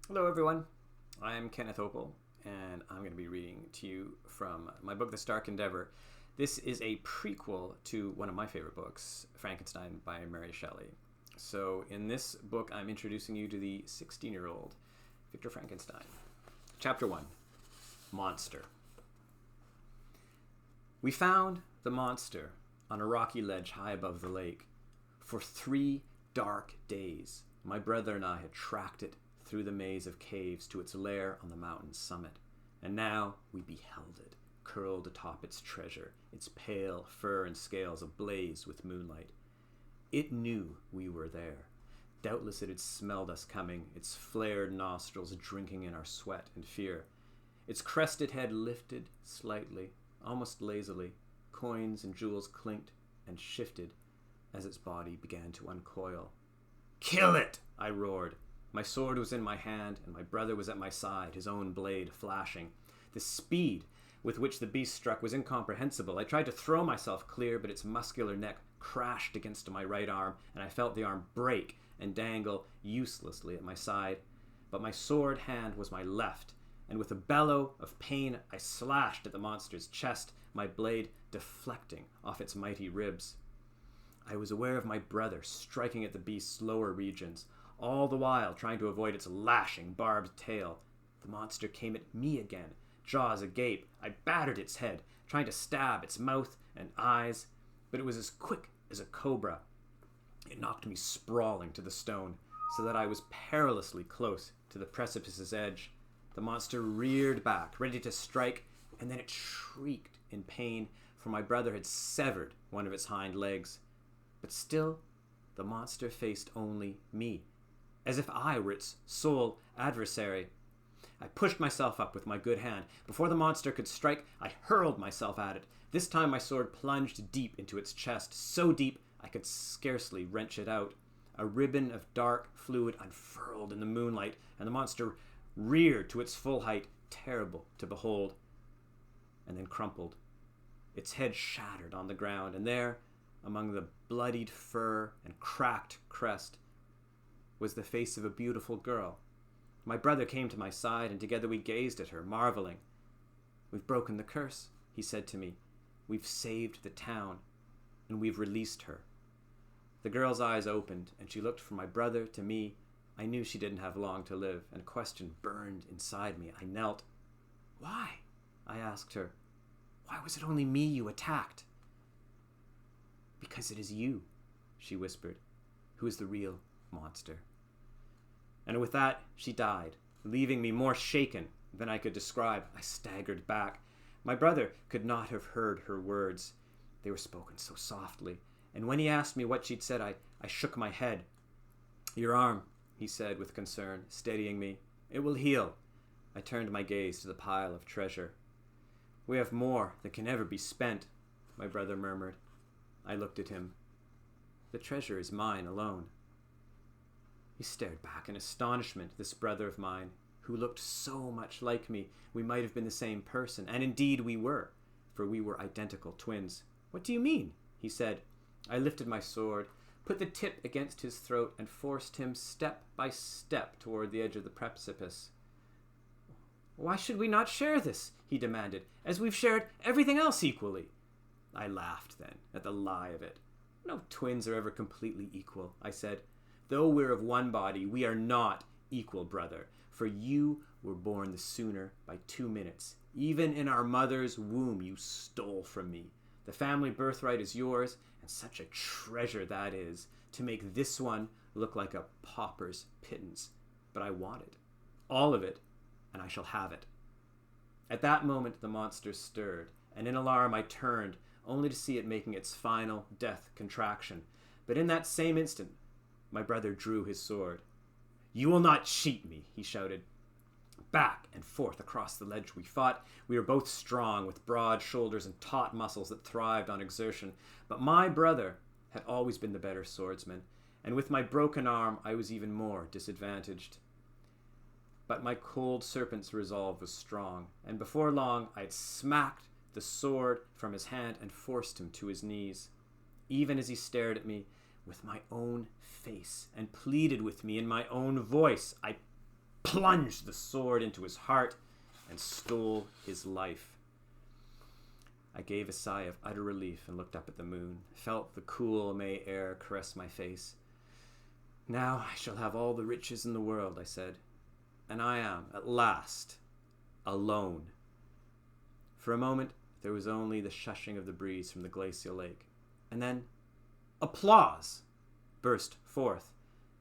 Hello, everyone. I'm Kenneth Oppel, and I'm going to be reading to you from my book, This Dark Endeavour. This is a prequel to one of my favorite books, Frankenstein by Mary Shelley. So, in this book, I'm introducing you to the 16-year-old Victor Frankenstein. Chapter 1, Monster. We found the monster on a rocky ledge high above the lake. For 3 dark days, my brother and I had tracked it through the maze of caves to its lair on the mountain's summit. And now we beheld it, curled atop its treasure, its pale fur and scales ablaze with moonlight. It knew we were there. Doubtless it had smelled us coming, its flared nostrils drinking in our sweat and fear. Its crested head lifted slightly, almost lazily. Coins and jewels clinked and shifted as its body began to uncoil. "Kill it!" I roared. My sword was in my hand, and my brother was at my side, his own blade flashing. The speed with which the beast struck was incomprehensible. I tried to throw myself clear, but its muscular neck crashed against my right arm, and I felt the arm break and dangle uselessly at my side. But my sword hand was my left, and with a bellow of pain I slashed at the monster's chest, my blade deflecting off its mighty ribs. I was aware of my brother striking at the beast's lower regions, all the while trying to avoid its lashing, barbed tail. The monster came at me again, jaws agape. I battered its head, trying to stab its mouth and eyes, but it was as quick as a cobra. It knocked me sprawling to the stone, so that I was perilously close to the precipice's edge. The monster reared back, ready to strike, and then it shrieked in pain, for my brother had severed one of its hind legs. But still, the monster faced only me, as if I were its sole adversary. I pushed myself up with my good hand. Before the monster could strike, I hurled myself at it. This time my sword plunged deep into its chest, so deep I could scarcely wrench it out. A ribbon of dark fluid unfurled in the moonlight, and the monster reared to its full height, terrible to behold, and then crumpled. Its head shattered on the ground, and there, among the bloodied fur and cracked crest, was the face of a beautiful girl. My brother came to my side, and together we gazed at her, marveling. "We've broken the curse," he said to me. "We've saved the town, and we've released her." The girl's eyes opened, and she looked from my brother to me. I knew she didn't have long to live, and a question burned inside me. I knelt. "Why?" I asked her. "Why was it only me you attacked?" "Because it is you," she whispered, "who is the real monster." And with that, she died, leaving me more shaken than I could describe. I staggered back. My brother could not have heard her words. They were spoken so softly, and when he asked me what she'd said, I shook my head. "Your arm," he said with concern, steadying me. "It will heal." I turned my gaze to the pile of treasure. "We have more than can ever be spent," my brother murmured. I looked at him. "The treasure is mine alone." He stared back in astonishment, this brother of mine, who looked so much like me. We might have been the same person, and indeed we were, for we were identical twins. "What do you mean?" he said. I lifted my sword, put the tip against his throat, and forced him step by step toward the edge of the precipice. "Why should we not share this?" he demanded, "as we've shared everything else equally?" I laughed then at the lie of it. "No twins are ever completely equal," I said. "Though we're of one body, we are not equal, brother, for you were born the sooner by 2 minutes. Even in our mother's womb you stole from me. The family birthright is yours, and such a treasure that is, to make this one look like a pauper's pittance. But I want it, all of it, and I shall have it." At that moment the monster stirred, and in alarm I turned, only to see it making its final death contraction. But in that same instant my brother drew his sword. "You will not cheat me," he shouted. Back and forth across the ledge we fought. We were both strong, with broad shoulders and taut muscles that thrived on exertion. But my brother had always been the better swordsman, and with my broken arm I was even more disadvantaged. But my cold serpent's resolve was strong, and before long I had smacked the sword from his hand and forced him to his knees. Even as he stared at me with my own face and pleaded with me in my own voice, I plunged the sword into his heart and stole his life. I gave a sigh of utter relief and looked up at the moon, felt the cool May air caress my face. Now I shall have all the riches in the world, I said, and I am, at last, alone. For a moment, there was only the shushing of the breeze from the glacial lake, and then applause burst forth.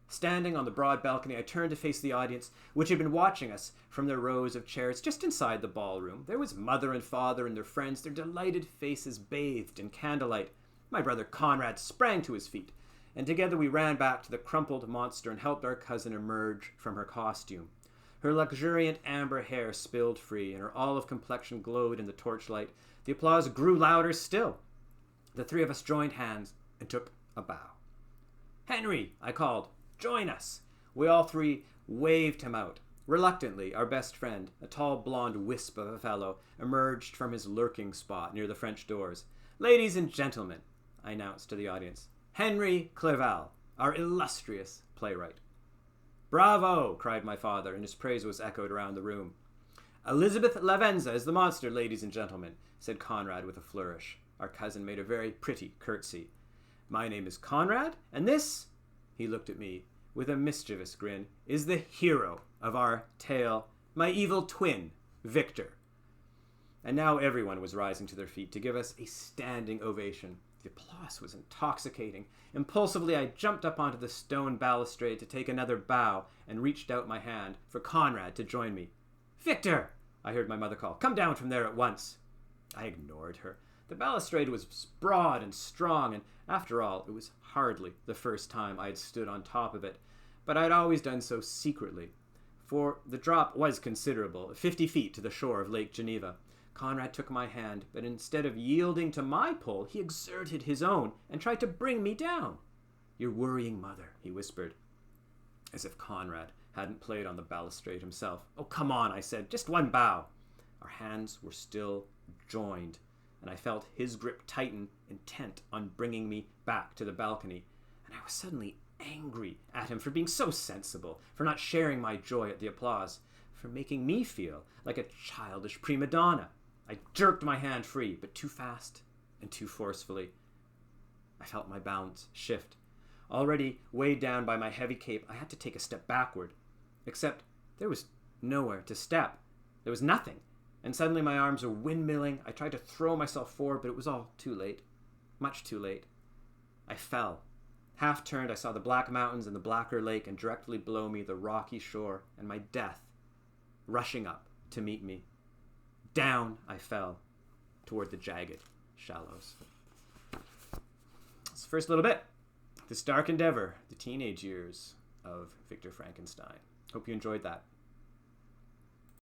Standing on the broad balcony, I turned to face the audience, which had been watching us from their rows of chairs just inside the ballroom. There was mother and father and their friends, their delighted faces bathed in candlelight. My brother Conrad sprang to his feet, and together we ran back to the crumpled monster and helped our cousin emerge from her costume. Her luxuriant amber hair spilled free, and her olive complexion glowed in the torchlight. The applause grew louder still. The three of us joined hands and took a bow. "Henry," I called, "join us." We all three waved him out. Reluctantly, our best friend, a tall blonde wisp of a fellow, emerged from his lurking spot near the French doors. "Ladies and gentlemen," I announced to the audience, "Henry Clerval, our illustrious playwright." "Bravo!" cried my father, and his praise was echoed around the room. "Elizabeth Lavenza is the monster, ladies and gentlemen," said Conrad with a flourish. Our cousin made a very pretty curtsy. "My name is Conrad, and this," he looked at me with a mischievous grin, "is the hero of our tale, my evil twin, Victor." And now everyone was rising to their feet to give us a standing ovation. The applause was intoxicating. Impulsively, I jumped up onto the stone balustrade to take another bow and reached out my hand for Conrad to join me. "Victor!" I heard my mother call. "Come down from there at once." I ignored her. The balustrade was broad and strong, and after all, it was hardly the first time I had stood on top of it, but I had always done so secretly, for the drop was considerable, 50 feet to the shore of Lake Geneva. Conrad took my hand, but instead of yielding to my pull, he exerted his own and tried to bring me down. "You're worrying mother," he whispered, as if Conrad hadn't played on the balustrade himself. "Oh, come on," I said, "just one bow." Our hands were still joined, and I felt his grip tighten, intent on bringing me back to the balcony, and I was suddenly angry at him for being so sensible, for not sharing my joy at the applause, for making me feel like a childish prima donna. I jerked my hand free, but too fast and too forcefully. I felt my balance shift. Already weighed down by my heavy cape, I had to take a step backward. Except there was nowhere to step. There was nothing. And suddenly my arms were windmilling. I tried to throw myself forward, but it was all too late. Much too late. I fell. Half turned, I saw the black mountains and the blacker lake, and directly below me the rocky shore, and my death rushing up to meet me. Down I fell toward the jagged shallows. That's the first little bit. This Dark Endeavour, the teenage years of Victor Frankenstein. Hope you enjoyed that.